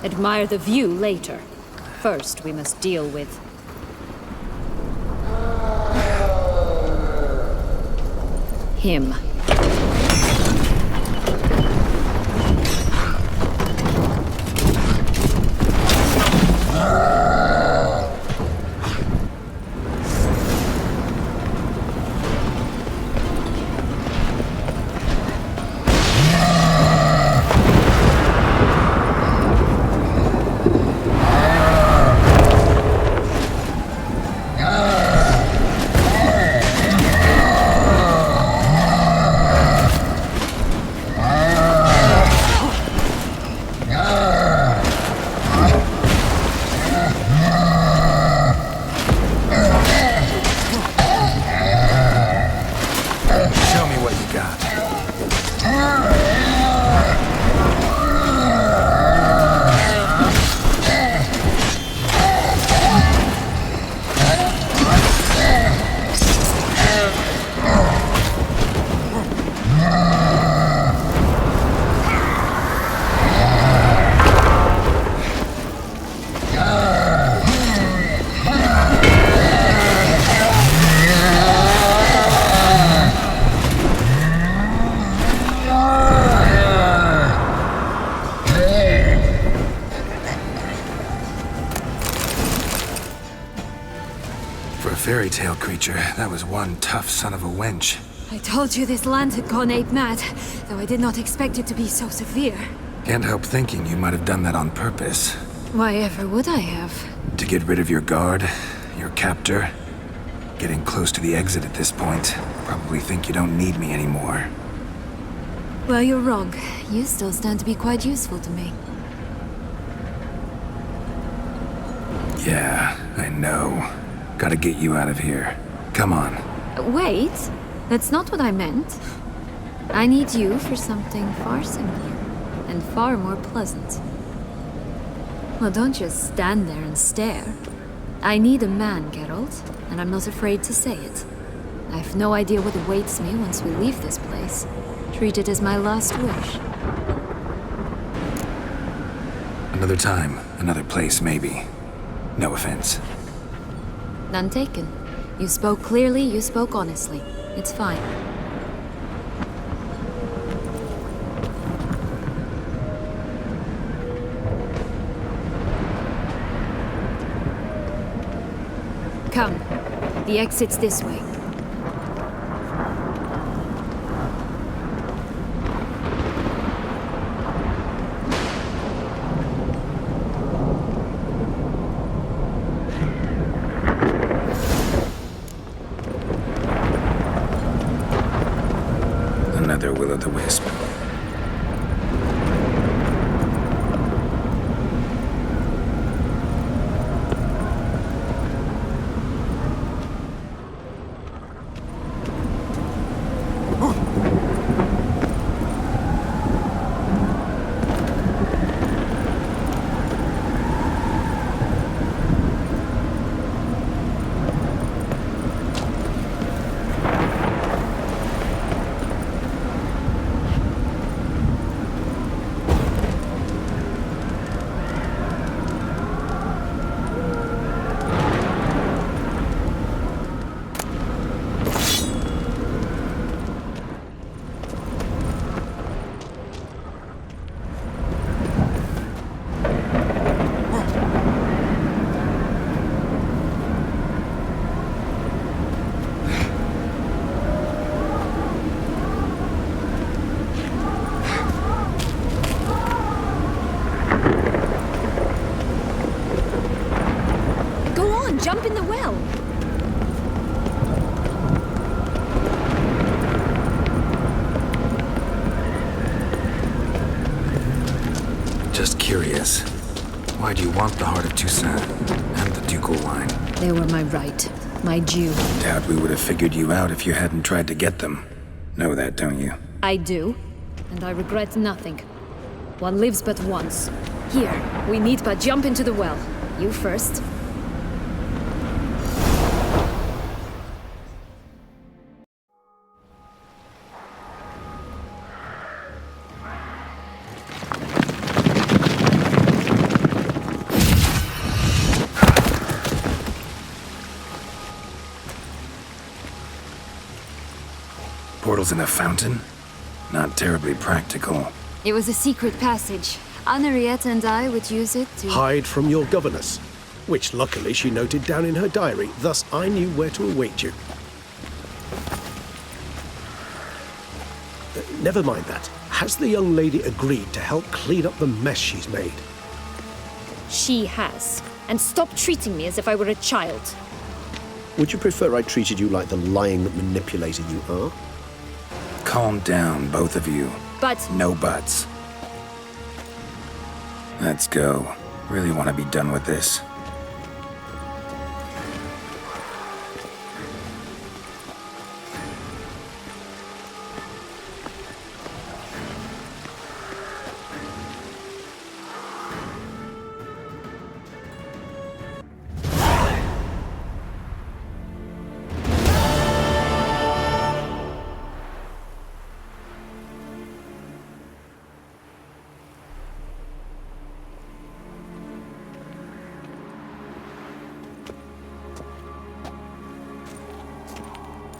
Admire the view later. First, we must deal with him. Fairy tale creature, that was one tough son of a wench. I told you this land had gone ape mad, though I did not expect it to be so severe. Can't help thinking you might have done that on purpose. Why ever would I have? To get rid of your guard, your captor. Getting close to the exit at this point. Probably think you don't need me anymore. Well, you're wrong. You still stand to be quite useful to me. Yeah, I know. Gotta get you out of here. Come on. Wait, that's not what I meant. I need you for something far simpler and far more pleasant. Well, don't just stand there and stare. I need a man, Geralt, and I'm not afraid to say it. I've no idea what awaits me once we leave this place. Treat it as my last wish. Another time, another place, maybe. No offense. None taken. You spoke clearly, you spoke honestly. It's fine. Come. The exit's this way. Another will-o'-the-wisp. Jump in the well! Just curious. Why do you want the Heart of Toussaint and the ducal line? They were my right. My due. Doubt we would have figured you out if you hadn't tried to get them. Know that, don't you? I do. And I regret nothing. One lives but once. Here, we need but jump into the well. You first. portals in a fountain? Not terribly practical. It was a secret passage. Henriette and I would use it to... Hide from your governess, which luckily she noted down in her diary, thus I knew where to await you. Never mind that. Has the young lady agreed to help clean up the mess she's made? She has. And stop treating me as if I were a child. Would you prefer I treated you like the lying manipulator you are? Calm down, both of you. But... No buts. Let's go. Really want to be done with this.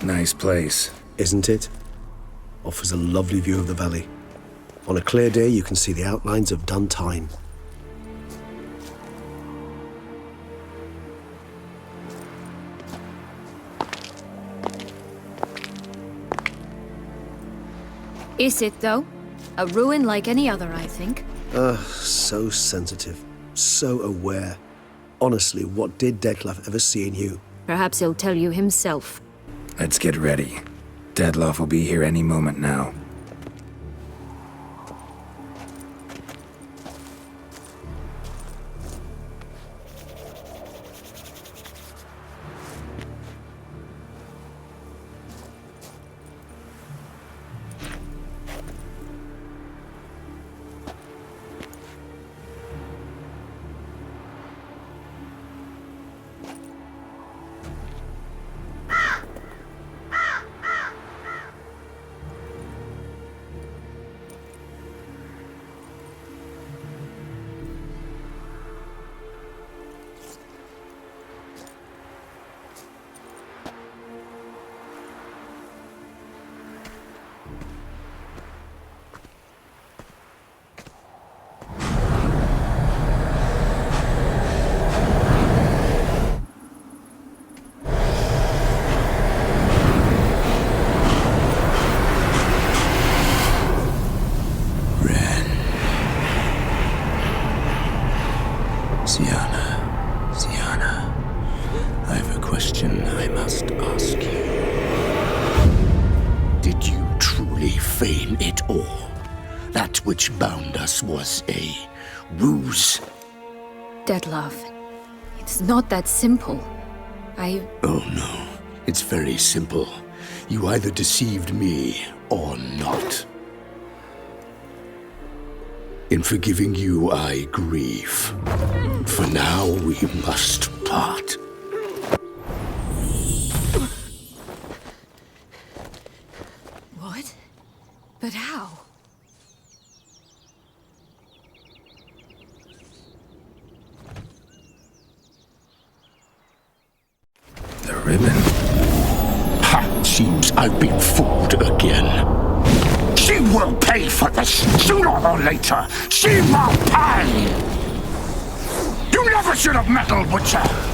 Nice place. Isn't it? Offers a lovely view of the valley. On a clear day, you can see the outlines of done time. Is it, though? A ruin like any other, I think. So sensitive. So aware. Honestly, what did Detlef ever see in you? Perhaps he'll tell you himself. Let's get ready. Detlef will be here any moment now. Sienna, I have a question I must ask you. Did you truly feign it all? That which bound us was a ruse? Detlef, it's not that simple. Oh no, it's very simple. You either deceived me or not. In forgiving you, I grieve. For now, we must part. What? But how? The ribbon. Ha! Seems I've been fooled again. She will pay for this, sooner or later. She will pay! You never should have meddled with her!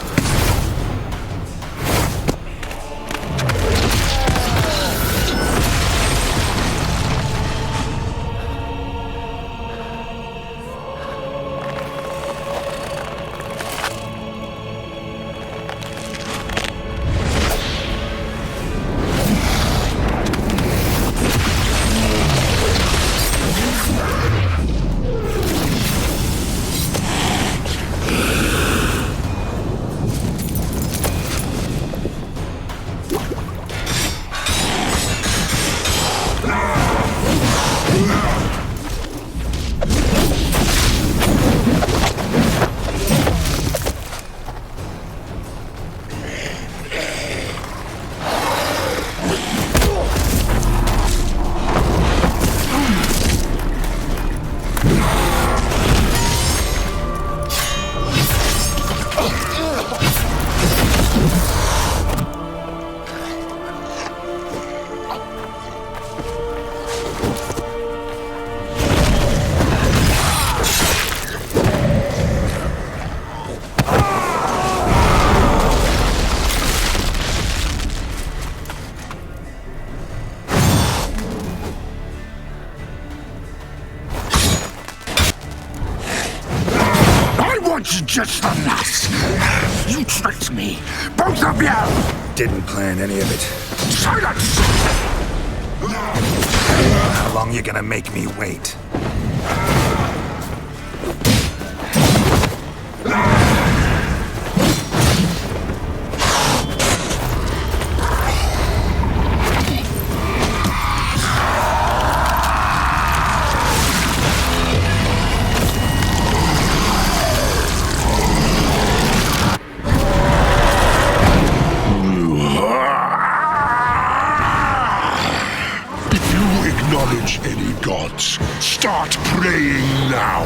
It's just the nuts. You tricked me. Both of you. Didn't plan any of it. Silence! How long you gonna make me wait? Acknowledge any gods. Start praying now.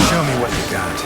Show me what you got.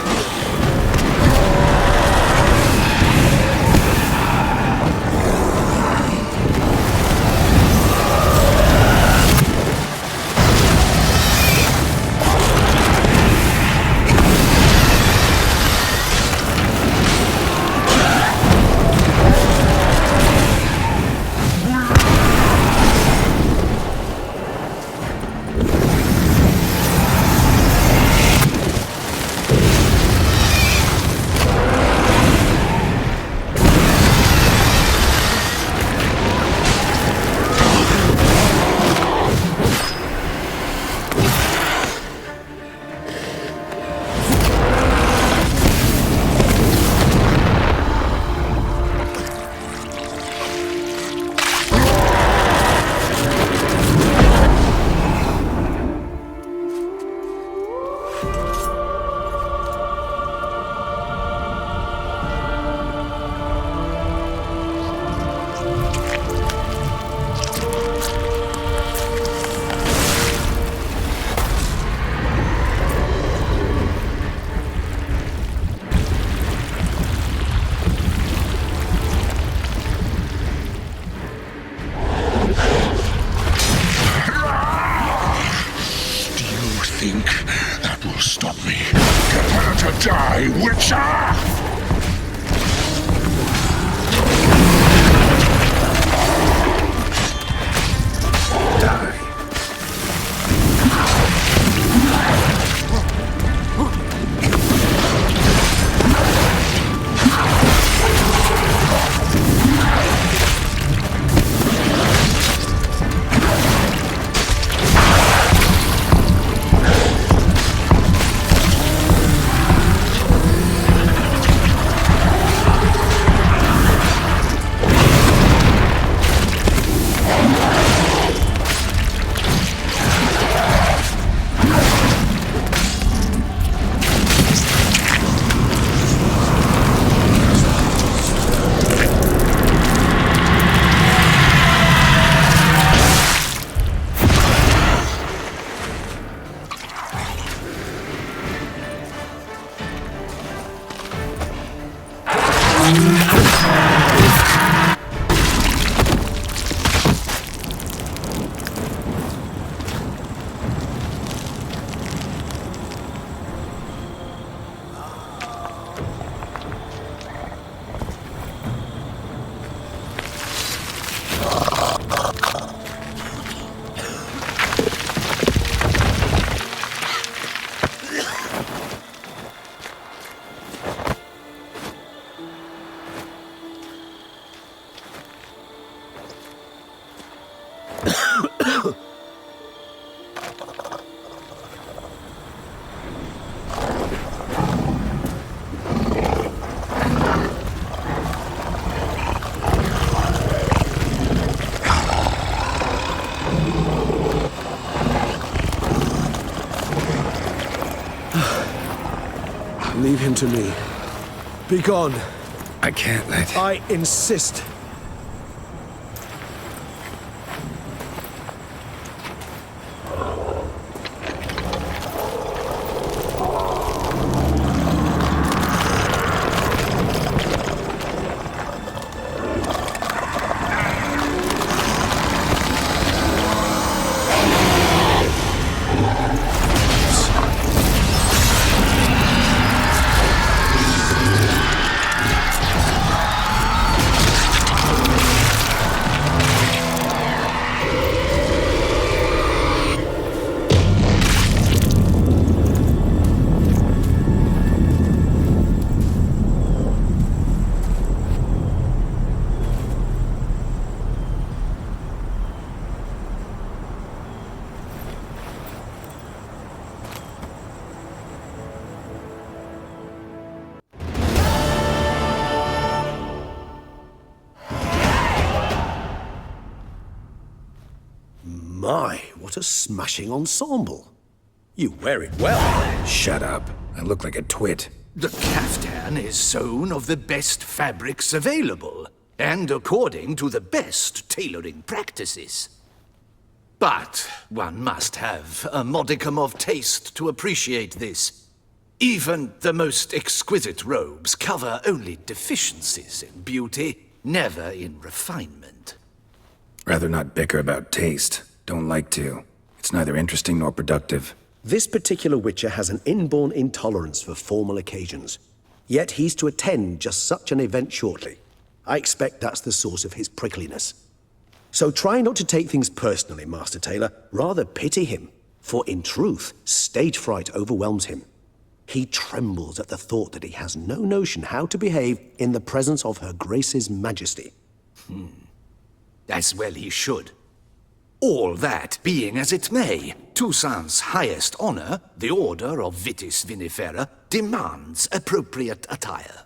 Think that will stop me. Prepare to die, Witcher! Die. Leave him to me. Be gone. I can't let... I insist. My, what a smashing ensemble. You wear it well. Shut up. I look like a twit. The caftan is sewn of the best fabrics available, and according to the best tailoring practices. But one must have a modicum of taste to appreciate this. Even the most exquisite robes cover only deficiencies in beauty, never in refinement. Rather not bicker about taste. Don't like to. It's neither interesting nor productive. This particular Witcher has an inborn intolerance for formal occasions. Yet he's to attend just such an event shortly. I expect that's the source of his prickliness. So try not to take things personally, Master Taylor. Rather pity him. For in truth, stage fright overwhelms him. He trembles at the thought that he has no notion how to behave in the presence of Her Grace's Majesty. As well he should. All that being as it may, Toussaint's highest honor, the Order of Vitis Vinifera, demands appropriate attire.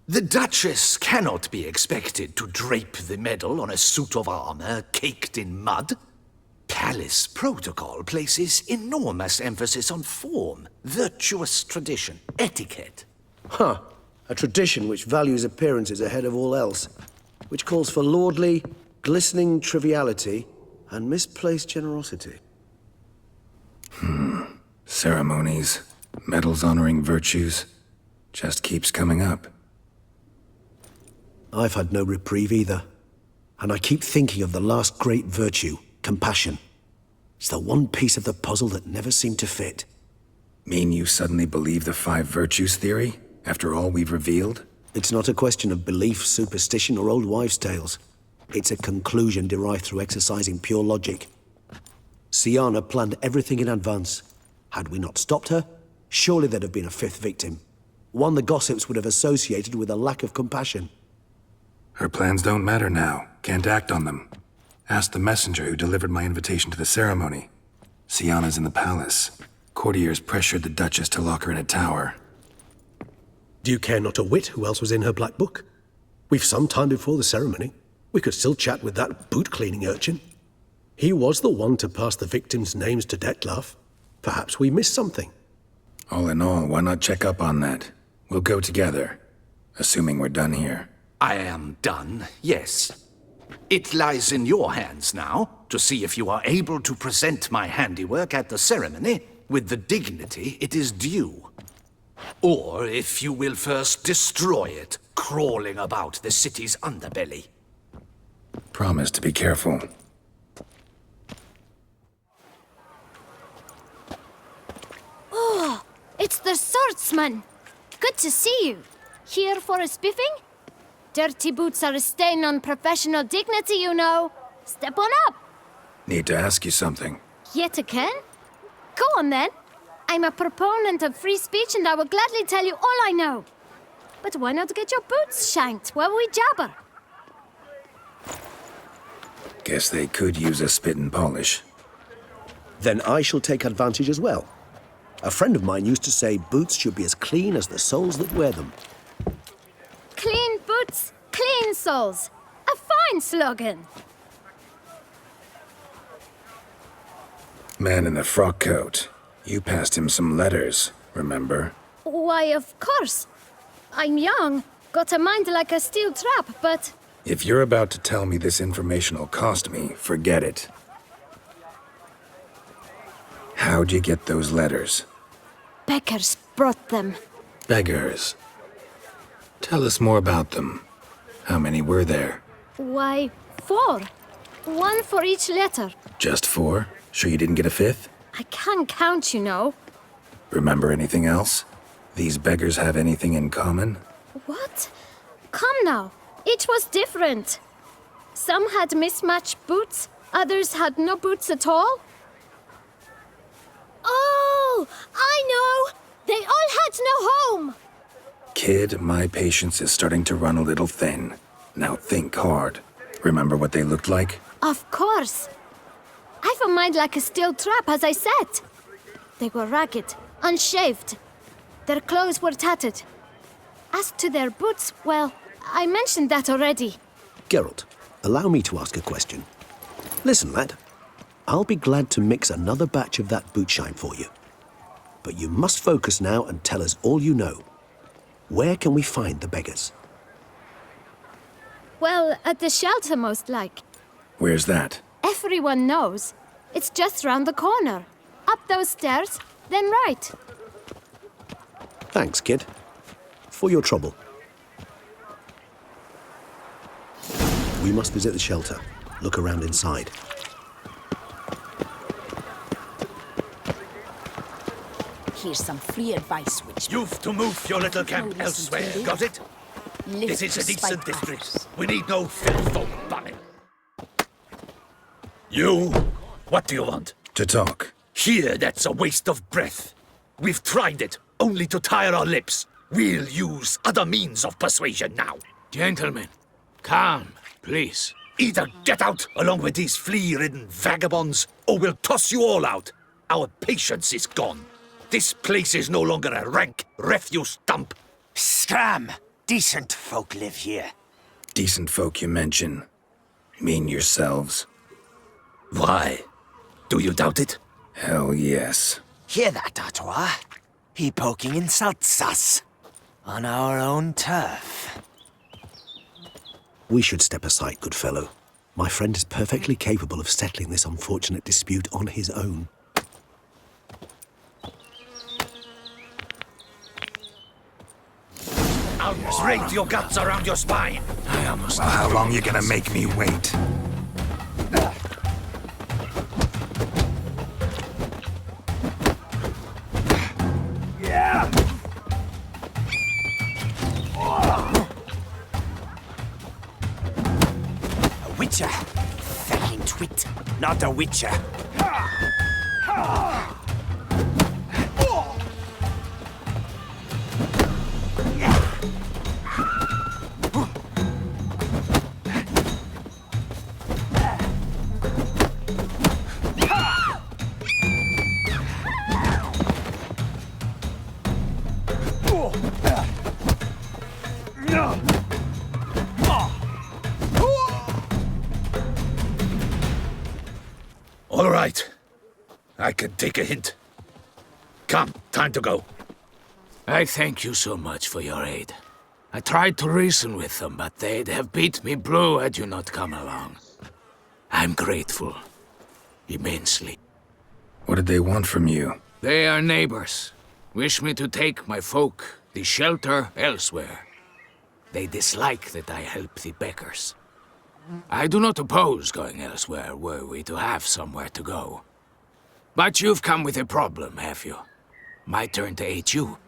The Duchess cannot be expected to drape the medal on a suit of armor caked in mud. Palace protocol places enormous emphasis on form, virtuous tradition, etiquette. Huh. A tradition which values appearances ahead of all else. Which calls for lordly, glistening triviality and misplaced generosity. Ceremonies, medals honoring virtues, just keeps coming up. I've had no reprieve either. And I keep thinking of the last great virtue, compassion. It's the one piece of the puzzle that never seemed to fit. Mean you suddenly believe the 5 virtues theory, after all we've revealed? It's not a question of belief, superstition, or old wives' tales. It's a conclusion derived through exercising pure logic. Siana planned everything in advance. Had we not stopped her, surely there'd have been a 5th victim. One the gossips would have associated with a lack of compassion. Her plans don't matter now. Can't act on them. Ask the messenger who delivered my invitation to the ceremony. Siana's in the palace. Courtiers pressured the Duchess to lock her in a tower. Do you care not a whit who else was in her black book? We've some time before the ceremony. We could still chat with that boot-cleaning urchin. He was the one to pass the victims' names to Dettlaff. Perhaps we missed something. All in all, why not check up on that? We'll go together, assuming we're done here. I am done, yes. It lies in your hands now to see if you are able to present my handiwork at the ceremony with the dignity it is due. Or if you will first destroy it, crawling about the city's underbelly. Promise to be careful. Oh, it's the swordsman. Good to see you. Here for a spiffing? Dirty boots are a stain on professional dignity, you know. Step on up. Need to ask you something. Yet again? Go on then. I'm a proponent of free speech and I will gladly tell you all I know. But why not get your boots shanked while we jabber? Guess they could use a spit and polish. Then I shall take advantage as well. A friend of mine used to say boots should be as clean as the soles that wear them. Clean boots, clean soles. A fine slogan. Man in the frock coat. You passed him some letters, remember? Why, of course. I'm young, got a mind like a steel trap, but... If you're about to tell me this information will cost me, forget it. How'd you get those letters? Beggars brought them. Beggars. Tell us more about them. How many were there? Why, 4. 1 for each letter. Just 4? Sure you didn't get a 5th? I can't count, you know. Remember anything else? These beggars have anything in common? What? Come now. Each was different. Some had mismatched boots, others had no boots at all. Oh, I know! They all had no home! Kid, my patience is starting to run a little thin. Now think hard. Remember what they looked like? Of course. I've a mind like a steel trap, as I said. They were ragged, unshaved. Their clothes were tattered. As to their boots, well, I mentioned that already. Geralt, allow me to ask a question. Listen, lad. I'll be glad to mix another batch of that bootshine for you. But you must focus now and tell us all you know. Where can we find the beggars? Well, at the shelter, most like. Where's that? Everyone knows. It's just round the corner. Up those stairs, then right. Thanks, kid. For your trouble. We must visit the shelter. Look around inside. Here's some free advice, which You've to move your little camp listen elsewhere, to me. got it? live This is a despite decent district. others. We need no filth or bunning. You? What do you want? To talk. Here, that's a waste of breath. We've tried it, only to tire our lips. We'll use other means of persuasion now. Gentlemen, calm, please. Either get out along with these flea-ridden vagabonds, or we'll toss you all out. Our patience is gone. This place is no longer a rank refuse dump. Scram! Decent folk live here. Decent folk you mention. Mean yourselves? Why? Do you doubt it? Hell yes. Hear that, Artois? He poking insults us. On our own turf. We should step aside, good fellow. My friend is perfectly capable of settling this unfortunate dispute on his own. I'll break your guts around your spine. I almost... Well, how long you gonna make me wait? A witcher. Fucking twit. Not a witcher. All right. I can take a hint. Come, time to go. I thank you so much for your aid. I tried to reason with them, but they'd have beat me blue had you not come along. I'm grateful. Immensely. What did they want from you? They are neighbors. Wish me to take my folk, the shelter, elsewhere. They dislike that I help the beggars. I do not oppose going elsewhere were we to have somewhere to go. But you've come with a problem, have you? My turn to aid you.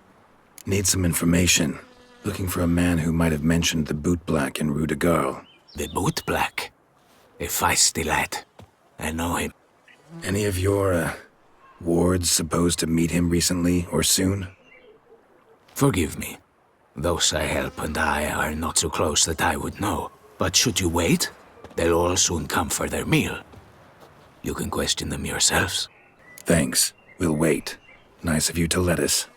Need some information. Looking for a man who might have mentioned the bootblack in Rue de Garl. The bootblack. A feisty lad. I know him. Any of your, wards supposed to meet him recently or soon? Forgive me. Those I help and I are not so close that I would know. But should you wait, they'll all soon come for their meal. You can question them yourselves. Thanks. We'll wait. Nice of you to let us.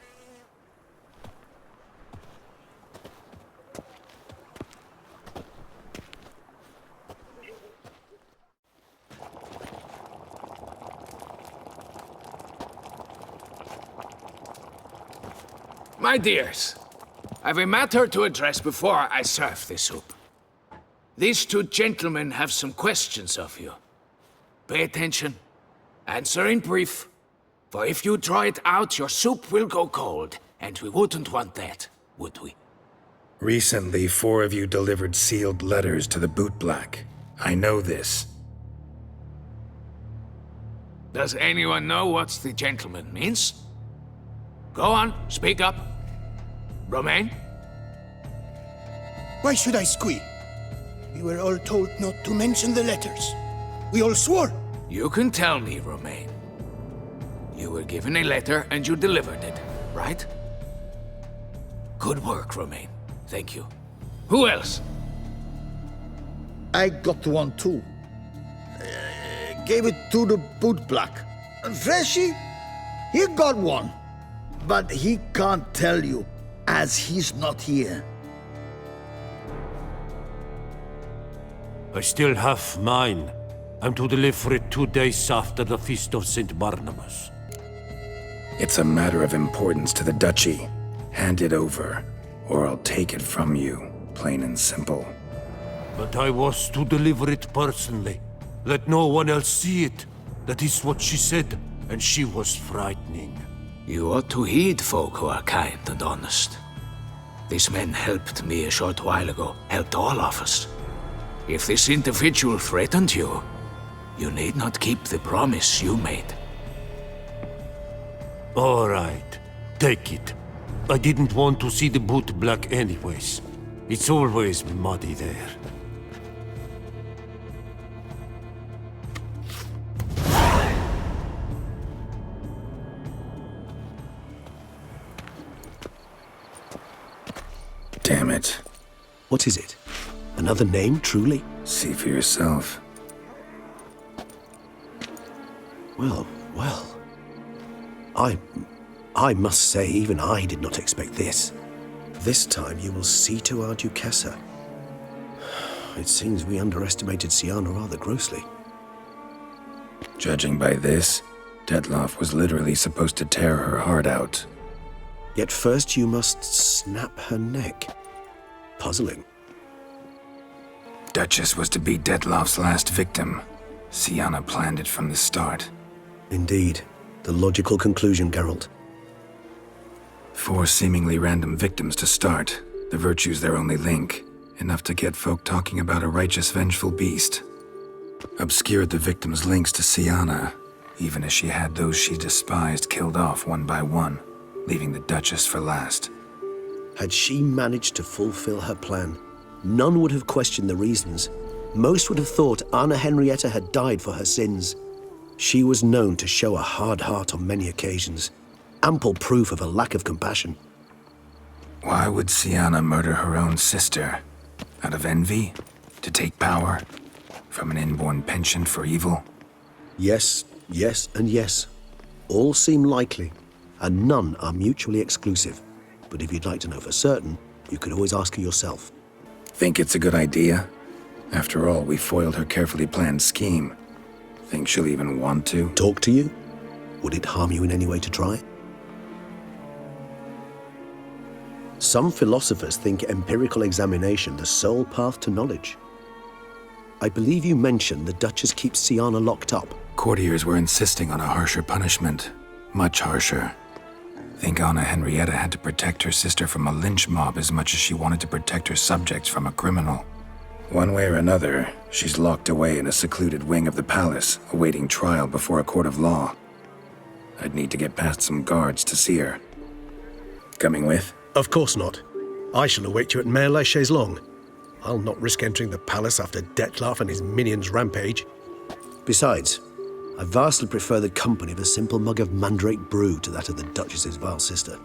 My dears, I've a matter to address before I serve the soup. These two gentlemen have some questions of you. Pay attention. Answer in brief. For if you draw it out, your soup will go cold, and we wouldn't want that, would we? Recently, 4 of you delivered sealed letters to the bootblack. I know this. Does anyone know what the gentleman means? Go on, speak up. Romain? Why should I squeal? We were all told not to mention the letters. We all swore. You can tell me, Romain. You were given a letter and you delivered it, right? Good work, Romain. Thank you. Who else? I got one too. Gave it to the bootblack. And Freshy, he got one. But he can't tell you, as he's not here. I still have mine. I'm to deliver it 2 days after the Feast of St. Barnabas. It's a matter of importance to the duchy. Hand it over, or I'll take it from you, plain and simple. But I was to deliver it personally. Let no one else see it. That is what she said, and she was frightening. You ought to heed folk who are kind and honest. This man helped me a short while ago, helped all of us. If this individual threatened you, you need not keep the promise you made. All right, take it. I didn't want to see the boot black anyways. It's always muddy there. Damn it. What is it? Another name, truly? See for yourself. Well. I must say, even I did not expect this. This time you will see to our Duchessa. It seems we underestimated Siana rather grossly. Judging by this, Detloff was literally supposed to tear her heart out. Yet first you must snap her neck. Puzzling. Duchess was to be Detloff's last victim. Siana planned it from the start. Indeed. The logical conclusion, Geralt. 4 seemingly random victims to start. The virtue's their only link. Enough to get folk talking about a righteous, vengeful beast. Obscured the victims' links to Siana, even as she had those she despised killed off one by one, leaving the Duchess for last. Had she managed to fulfill her plan, none would have questioned the reasons. Most would have thought Anna Henrietta had died for her sins. She was known to show a hard heart on many occasions, ample proof of a lack of compassion. Why would Siana murder her own sister? Out of envy? To take power? From an inborn penchant for evil? Yes, and yes. All seem likely, and none are mutually exclusive. But if you'd like to know for certain, you could always ask her yourself. Think it's a good idea? After all, we foiled her carefully planned scheme. Think she'll even want to? Talk to you? Would it harm you in any way to try? Some philosophers think empirical examination the sole path to knowledge. I believe you mentioned the Duchess keeps Siana locked up. Courtiers were insisting on a harsher punishment. Much harsher. Think Anna Henrietta had to protect her sister from a lynch mob as much as she wanted to protect her subjects from a criminal. One way or another, she's locked away in a secluded wing of the palace, awaiting trial before a court of law. I'd need to get past some guards to see her. Coming with? Of course not. I shall await you at Mare la Chaise-Longue. I'll not risk entering the palace after Detloff and his minions rampage. Besides, I vastly prefer the company of a simple mug of mandrake brew to that of the Duchess's vile sister.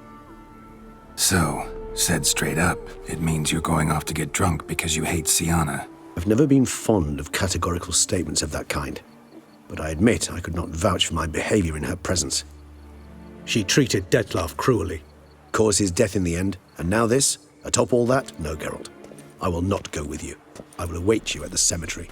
So, said straight up, it means you're going off to get drunk because you hate Siana. I've never been fond of categorical statements of that kind, but I admit I could not vouch for my behavior in her presence. She treated Detloff cruelly, caused his death in the end, and now this? Atop all that? No, Geralt. I will not go with you. I will await you at the cemetery.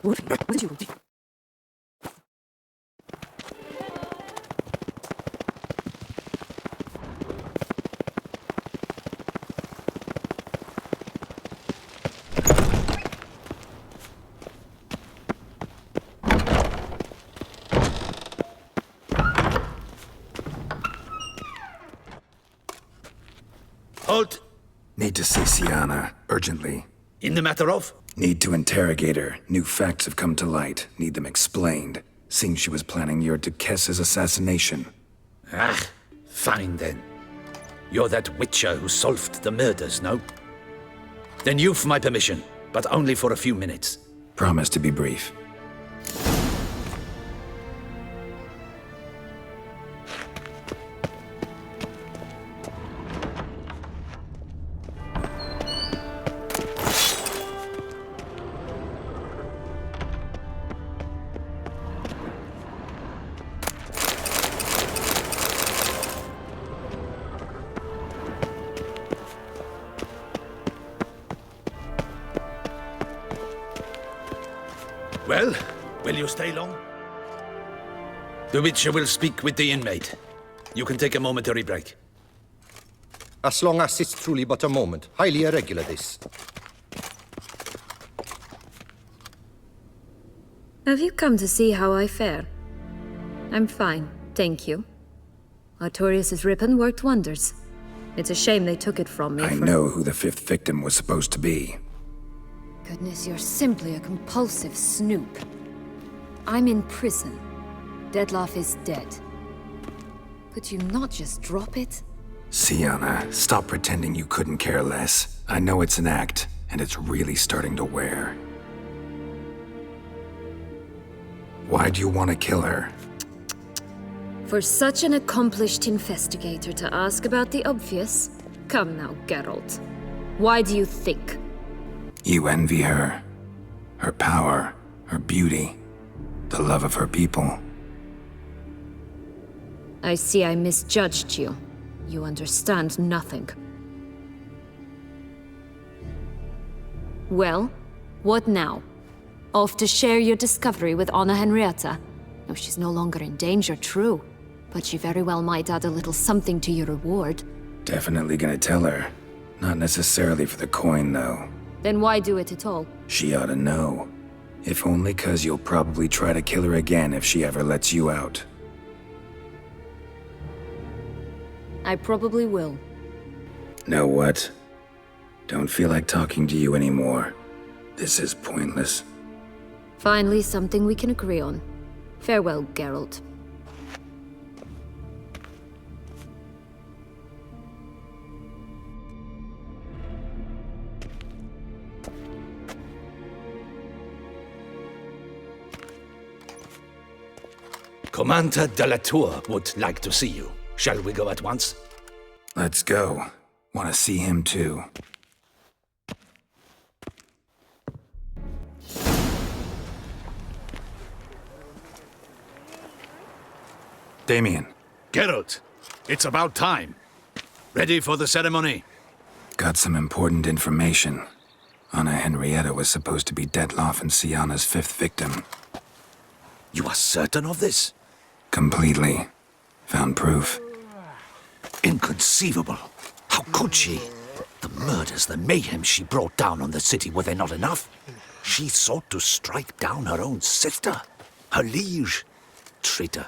What did you do? Halt! Need to see Siana, urgently. In the matter of? Need to interrogate her. New facts have come to light. Need them explained. Seems she was planning your Duchessa's assassination. Ah, fine then. You're that witcher who solved the murders, no? Then you've my permission, but only for a few minutes. Promise to be brief. Well, will you stay long? The Witcher will speak with the inmate. You can take a momentary break. As long as it's truly but a moment. Highly irregular, this. Have you come to see how I fare? I'm fine, thank you. Artorius' ribbon worked wonders. It's a shame they took it from me. I know who the fifth victim was supposed to be. Goodness, you're simply a compulsive snoop. I'm in prison. Dettlaff is dead. Could you not just drop it? Sienna, stop pretending you couldn't care less. I know it's an act, and it's really starting to wear. Why'd you want to kill her? For such an accomplished investigator to ask about the obvious? Come now, Geralt. Why do you think? You envy her. Her power, her beauty, the love of her people. I see I misjudged you. You understand nothing. Well, what now? Off to share your discovery with Anna Henrietta? No, she's no longer in danger, true. But she very well might add a little something to your reward. Definitely gonna tell her. Not necessarily for the coin, though. Then why do it at all? She ought to know. If only 'cause you'll probably try to kill her again if she ever lets you out. I probably will. Know what? Don't feel like talking to you anymore. This is pointless. Finally, something we can agree on. Farewell, Geralt. Commander de la Tour would like to see you. Shall we go at once? Let's go. Want to see him too. Damien. Geralt, it's about time. Ready for the ceremony? Got some important information. Anna Henrietta was supposed to be Dettlaff and Sienna's fifth victim. You are certain of this? Completely. Found proof. Inconceivable. How could she? The murders, the mayhem she brought down on the city, were they not enough? She sought to strike down her own sister, her liege. Traitor.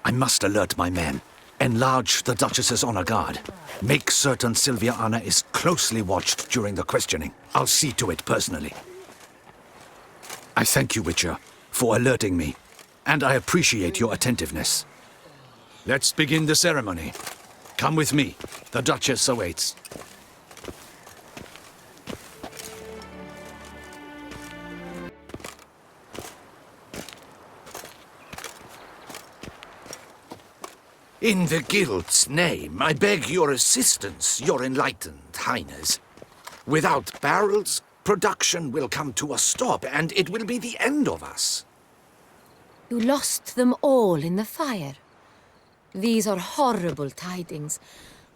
I must alert my men. Enlarge the Duchess's honor guard. Make certain Sylvia Anna is closely watched during the questioning. I'll see to it personally. I thank you, Witcher, for alerting me, and I appreciate your attentiveness. Let's begin the ceremony. Come with me. The Duchess awaits. In the Guild's name, I beg your assistance, your enlightened highness. Without barrels, production will come to a stop, and it will be the end of us. You lost them all in the fire. These are horrible tidings.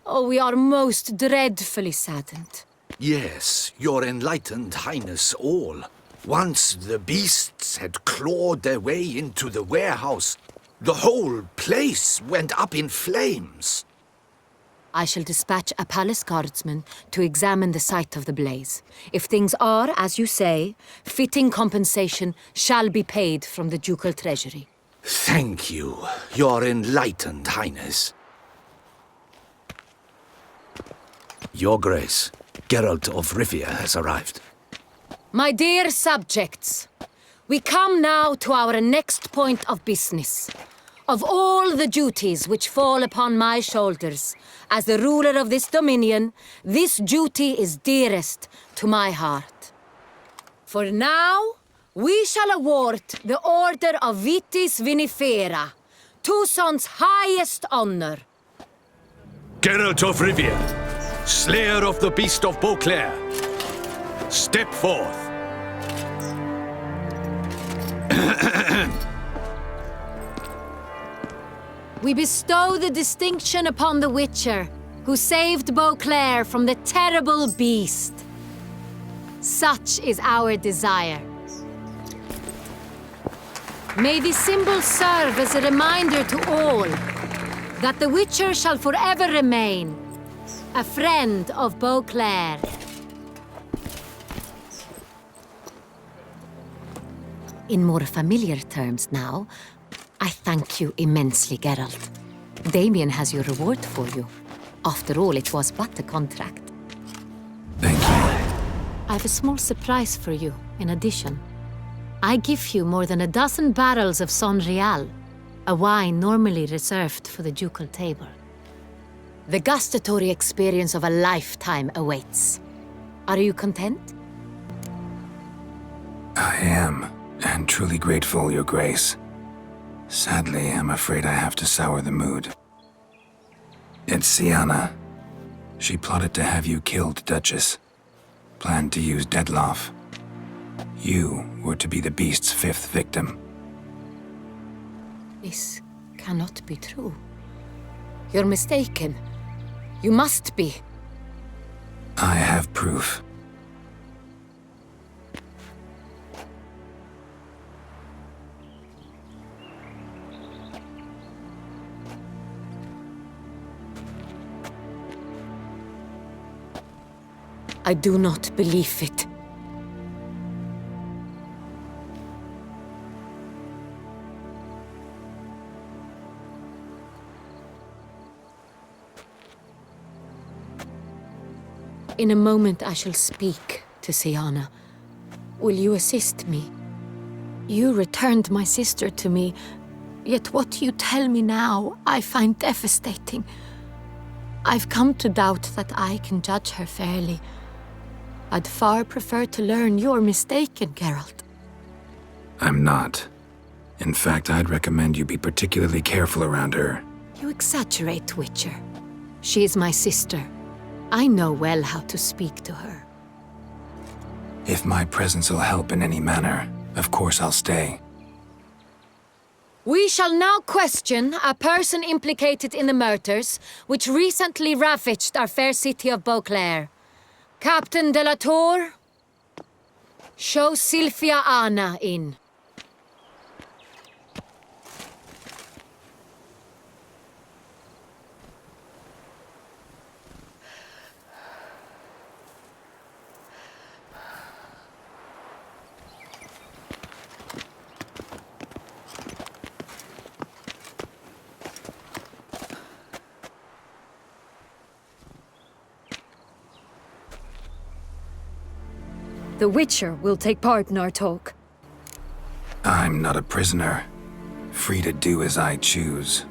Oh, we are most dreadfully saddened. Yes, your enlightened highness all. Once the beasts had clawed their way into the warehouse, the whole place went up in flames. I shall dispatch a palace guardsman to examine the site of the blaze. If things are, as you say, fitting compensation shall be paid from the ducal treasury. Thank you, your enlightened highness. Your Grace, Geralt of Rivia has arrived. My dear subjects, we come now to our next point of business. Of all the duties which fall upon my shoulders, as the ruler of this dominion, this duty is dearest to my heart. For now, we shall award the Order of Vitis Vinifera, Tucson's highest honor. Geralt of Rivia, slayer of the beast of Beauclair, step forth. We bestow the distinction upon the Witcher, who saved Beauclair from the terrible beast. Such is our desire. May this symbol serve as a reminder to all that the Witcher shall forever remain a friend of Beauclair. In more familiar terms now, I thank you immensely, Geralt. Damien has your reward for you. After all, it was but a contract. Thank you. I have a small surprise for you, in addition. I give you more than a dozen barrels of Son Real, a wine normally reserved for the ducal table. The gustatory experience of a lifetime awaits. Are you content? I am, and truly grateful, Your Grace. Sadly, I'm afraid I have to sour the mood. It's Sienna. She plotted to have you killed, Duchess. Planned to use Dettlaff. You were to be the beast's fifth victim. This cannot be true. You're mistaken. You must be. I have proof. I do not believe it. In a moment I shall speak to Sienna. Will you assist me? You returned my sister to me, yet what you tell me now I find devastating. I've come to doubt that I can judge her fairly. I'd far prefer to learn you're mistaken, Geralt. I'm not. In fact, I'd recommend you be particularly careful around her. You exaggerate, Witcher. She is my sister. I know well how to speak to her. If my presence will help in any manner, of course I'll stay. We shall now question a person implicated in the murders which recently ravaged our fair city of Beauclair. Captain de la Tour, show Sylvia Anna in. The Witcher will take part in our talk. I'm not a prisoner. Free to do as I choose.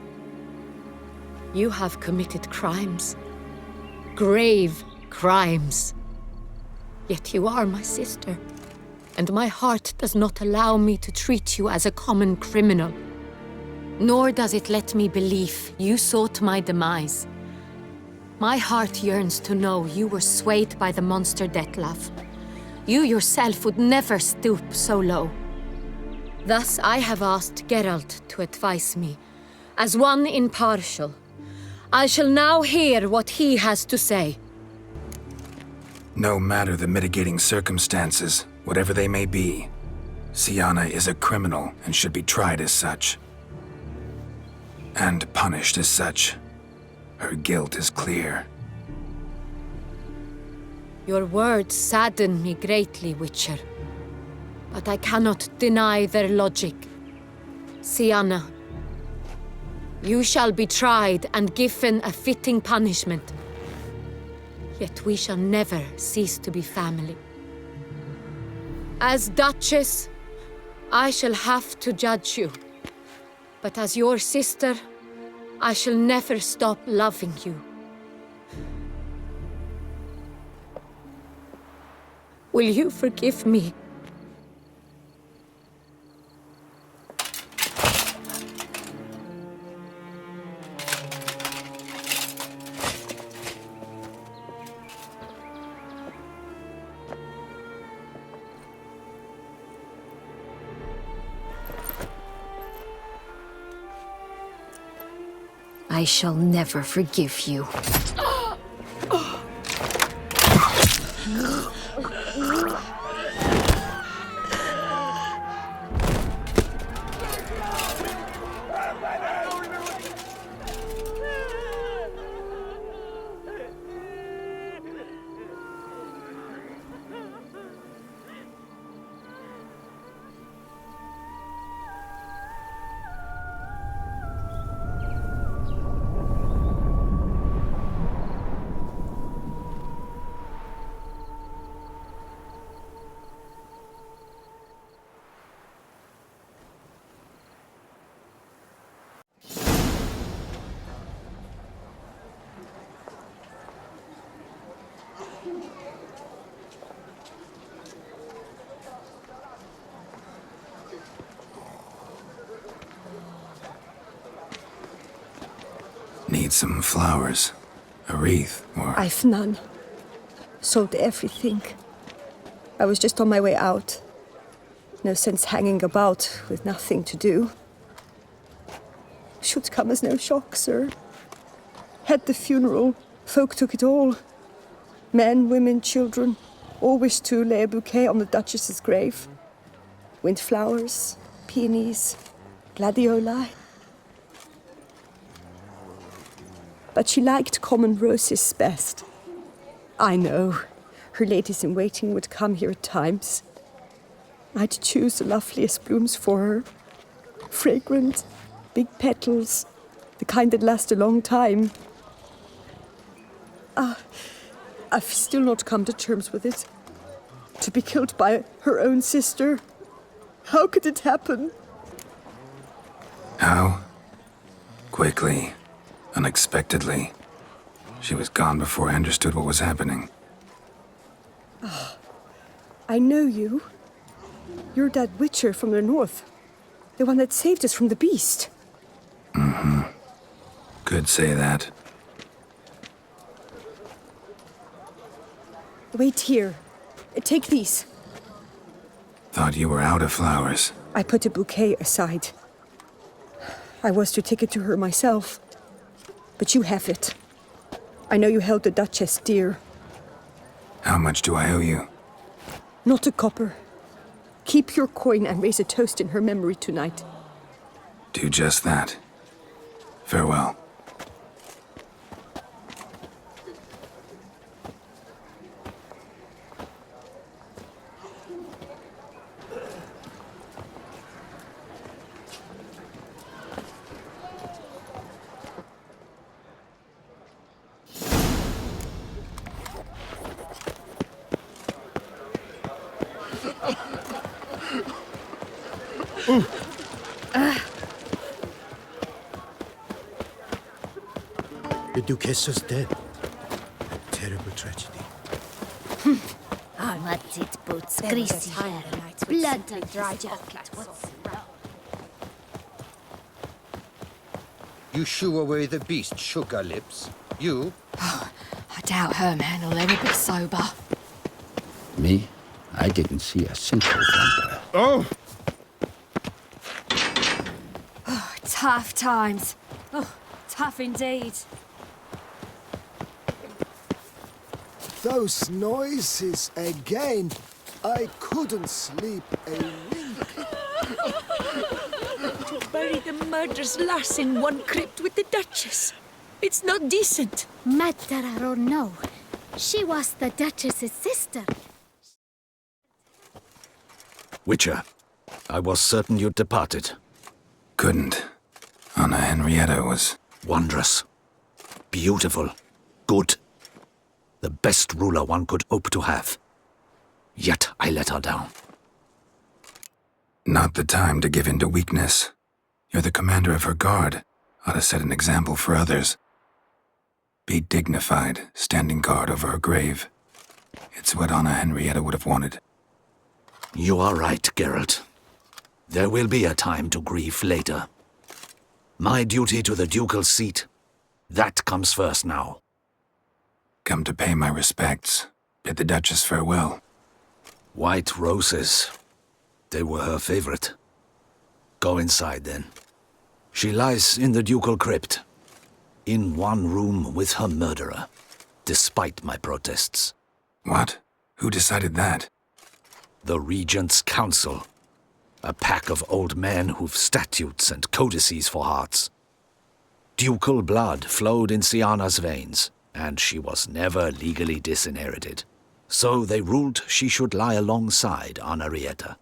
You have committed crimes. Grave crimes. Yet you are my sister, and my heart does not allow me to treat you as a common criminal. Nor does it let me believe you sought my demise. My heart yearns to know you were swayed by the monster Dettlaff. You yourself would never stoop so low. Thus I have asked Geralt to advise me, as one impartial. I shall now hear what he has to say. No matter the mitigating circumstances, whatever they may be, Sienna is a criminal and should be tried as such. And punished as such. Her guilt is clear. Your words sadden me greatly, Witcher. But I cannot deny their logic. Sienna, you shall be tried and given a fitting punishment. Yet we shall never cease to be family. As Duchess, I shall have to judge you. But as your sister, I shall never stop loving you. Will you forgive me? I shall never forgive you. Need some flowers. A wreath, or... I've none. Sold everything. I was just on my way out. No sense hanging about with nothing to do. Should come as no shock, sir. Had the funeral. Folk took it all. Men, women, children, all wished to lay a bouquet on the Duchess's grave. Windflowers, peonies, gladioli. But she liked common roses best. I know. Her ladies-in-waiting would come here at times. I'd choose the loveliest blooms for her. Fragrant, big petals, the kind that last a long time. I've still not come to terms with it. To be killed by her own sister. How could it happen? How? Quickly. Unexpectedly. She was gone before I understood what was happening. I know you. You're that witcher from the north. The one that saved us from the beast. Mm-hmm. Could say that. Wait here. Take these. Thought you were out of flowers. I put a bouquet aside. I was to take it to her myself. But you have it. I know you held the Duchess dear. How much do I owe you? Not a copper. Keep your coin and raise a toast in her memory tonight. Do just that. Farewell. The Duchess is dead. A terrible tragedy. Muddied boots, greasy hair, blood on his jacket. What's wrong? You shoo away the beast, sugar lips. You? I doubt her man will ever be sober. Me? I didn't see a single vampire. Oh! Tough times. Oh, tough indeed. Those noises again. I couldn't sleep a wink. To bury the murderous lass in one crypt with the Duchess. It's not decent. Matter or no, she was the Duchess's sister. Witcher, I was certain you'd departed. Couldn't. Anna Henrietta was... Wondrous. Beautiful. Good. The best ruler one could hope to have. Yet I let her down. Not the time to give in to weakness. You're the commander of her guard. Ought to set an example for others. Be dignified, standing guard over her grave. It's what Anna Henrietta would have wanted. You are right, Geralt. There will be a time to grieve later. My duty to the ducal seat, that comes first now. Come to pay my respects. Bid the Duchess farewell. White roses. They were her favorite. Go inside, then. She lies in the ducal crypt. In one room with her murderer. Despite my protests. What? Who decided that? The Regent's Council. A pack of old men who've statutes and codices for hearts. Ducal blood flowed in Syanna's veins, and she was never legally disinherited. So they ruled she should lie alongside Anarietta.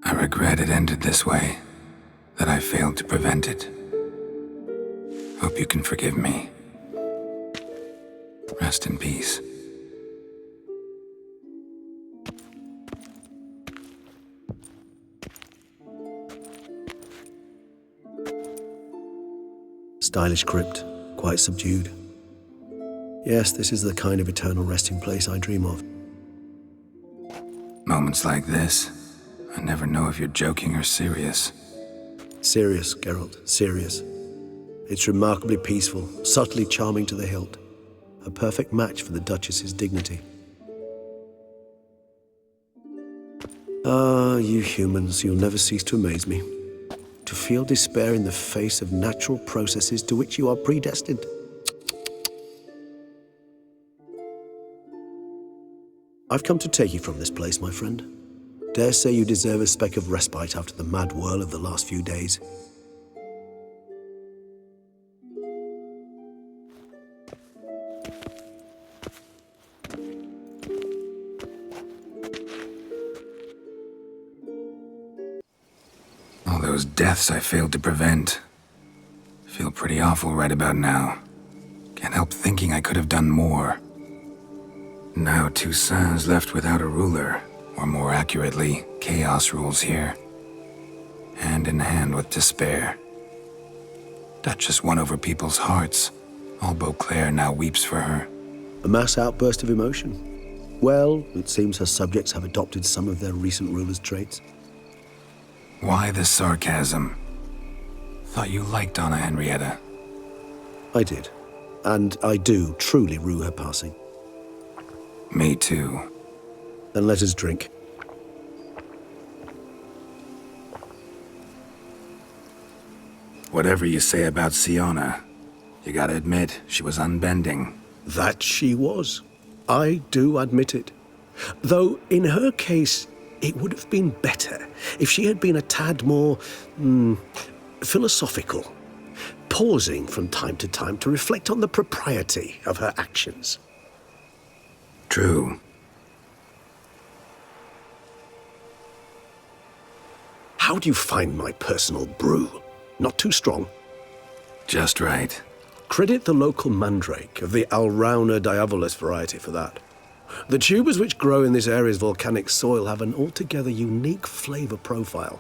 I regret it ended this way, that I failed to prevent it. Hope you can forgive me. Rest in peace. Stylish crypt, quite subdued. Yes, this is the kind of eternal resting place I dream of. Moments like this, I never know if you're joking or serious. Serious, Geralt, serious. It's remarkably peaceful, subtly charming to the hilt. A perfect match for the Duchess's dignity. Ah, you humans, you'll never cease to amaze me. To feel despair in the face of natural processes to which you are predestined. I've come to take you from this place, my friend. Dare say you deserve a speck of respite after the mad whirl of the last few days. All those deaths I failed to prevent. Feel pretty awful right about now. Can't help thinking I could have done more. Now Toussaint's left without a ruler, or more accurately, chaos rules here. Hand in hand with despair. Duchess won over people's hearts. All Beauclair now weeps for her. A mass outburst of emotion. Well, it seems her subjects have adopted some of their recent ruler's traits. Why the sarcasm? Thought you liked Donna Henrietta. I did. And I do truly rue her passing. Me too. Then let us drink. Whatever you say about Siona, you gotta admit, she was unbending. That she was. I do admit it. Though, in her case, it would have been better if she had been a tad more, philosophical, pausing from time to time to reflect on the propriety of her actions. True. How do you find my personal brew? Not too strong? Just right. Credit the local mandrake of the Alrauna diabolus variety for that. The tubers which grow in this area's volcanic soil have an altogether unique flavor profile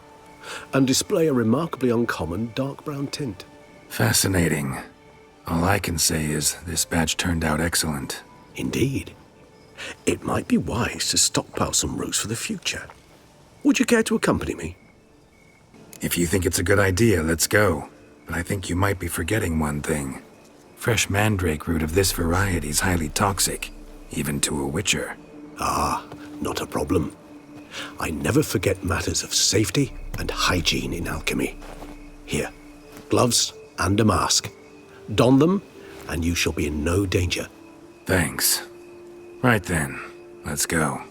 and display a remarkably uncommon dark brown tint. Fascinating. All I can say is this batch turned out excellent. Indeed. It might be wise to stockpile some roots for the future. Would you care to accompany me? If you think it's a good idea, let's go. But I think you might be forgetting one thing. Fresh mandrake root of this variety is highly toxic, even to a witcher. Ah, not a problem. I never forget matters of safety and hygiene in alchemy. Here, gloves and a mask. Don them, and you shall be in no danger. Thanks. Right then, let's go.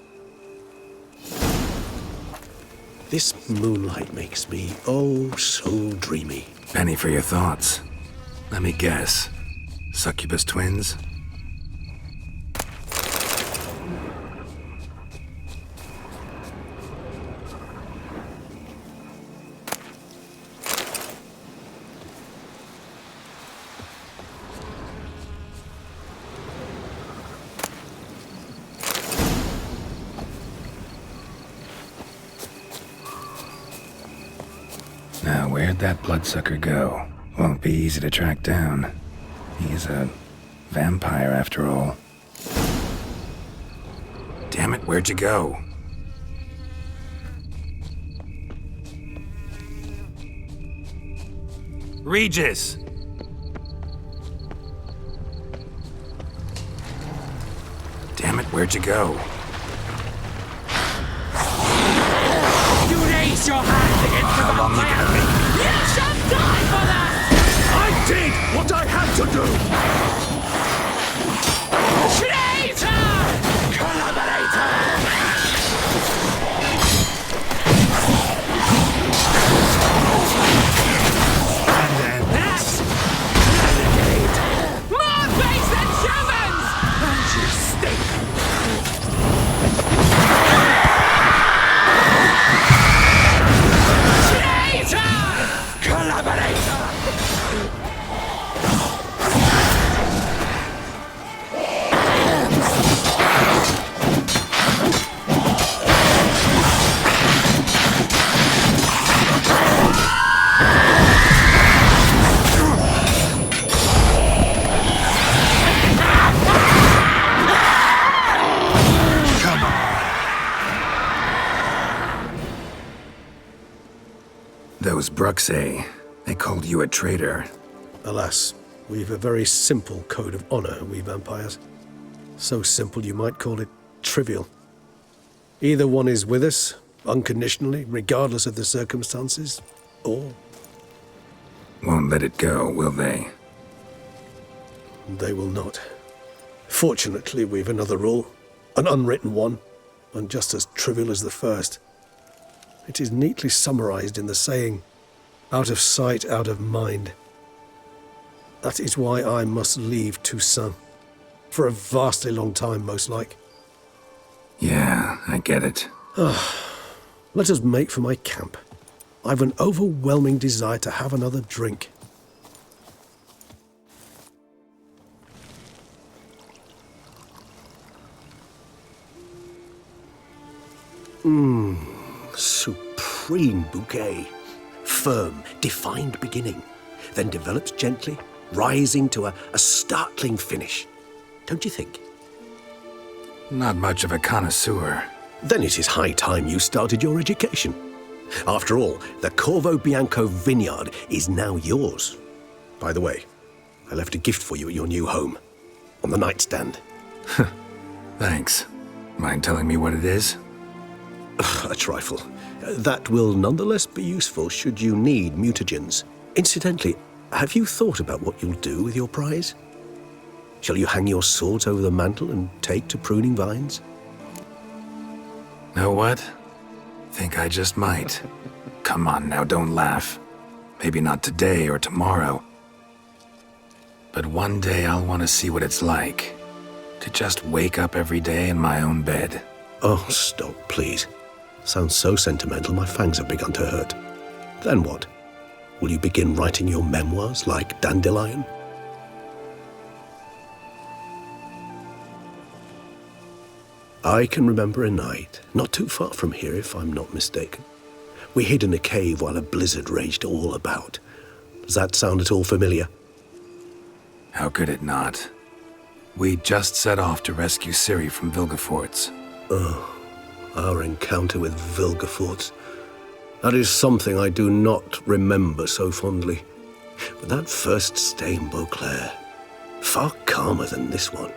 This moonlight makes me, oh, so dreamy. Penny for your thoughts. Let me guess. Succubus twins? Now, where'd that bloodsucker go? Won't be easy to track down. He's a vampire, after all. Damn it, where'd you go? Regis! Damn it, where'd you go? You raise your hand against the vampire! You shall die for that! I did what I had to do! Traitor! Collaborator! And then That! Renegade! More base than shamans! And you stink! Those Bruxay, they called you a traitor. Alas, we've a very simple code of honor, we vampires. So simple you might call it trivial. Either one is with us, unconditionally, regardless of the circumstances, or... Won't let it go, will they? They will not. Fortunately, we've another rule, an unwritten one, and just as trivial as the first. It is neatly summarized in the saying, out of sight, out of mind. That is why I must leave Toussaint. For a vastly long time, most like. Yeah, I get it. Let us make for my camp. I've an overwhelming desire to have another drink. Supreme bouquet. Firm, defined beginning, then develops gently, rising to a startling finish. Don't you think? Not much of a connoisseur. Then it is high time you started your education. After all, the Corvo Bianco vineyard is now yours. By the way, I left a gift for you at your new home. On the nightstand. Thanks. Mind telling me what it is? A trifle. That will nonetheless be useful should you need mutagens. Incidentally, have you thought about what you'll do with your prize? Shall you hang your swords over the mantle and take to pruning vines? Know what? Think I just might. Come on now, don't laugh. Maybe not today or tomorrow. But one day I'll want to see what it's like. To just wake up every day in my own bed. Oh, stop, please. Sounds so sentimental, my fangs have begun to hurt. Then what? Will you begin writing your memoirs like Dandelion? I can remember a night, not too far from here if I'm not mistaken. We hid in a cave while a blizzard raged all about. Does that sound at all familiar? How could it not? We just set off to rescue Ciri from Vilgefortz. Oh, our encounter with Vilgefortz. That is something I do not remember so fondly. But that first stay in Beauclair, far calmer than this one.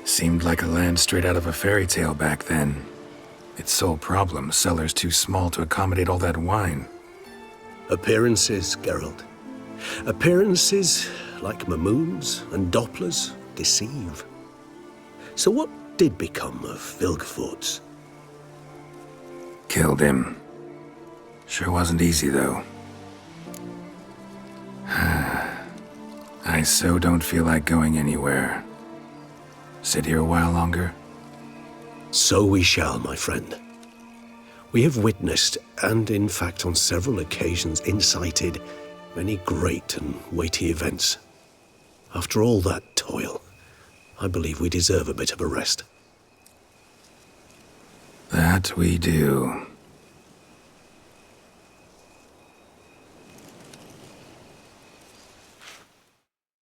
Seemed like a land straight out of a fairy tale back then. Its sole problem, cellars too small to accommodate all that wine. Appearances, Geralt. Appearances, like Mamoons and Dopplers, deceive. So what did become of Vilgefortz? Killed him. Sure wasn't easy, though. I so don't feel like going anywhere. Sit here a while longer? So we shall, my friend. We have witnessed, and in fact on several occasions incited, many great and weighty events. After all that toil, I believe we deserve a bit of a rest. That we do.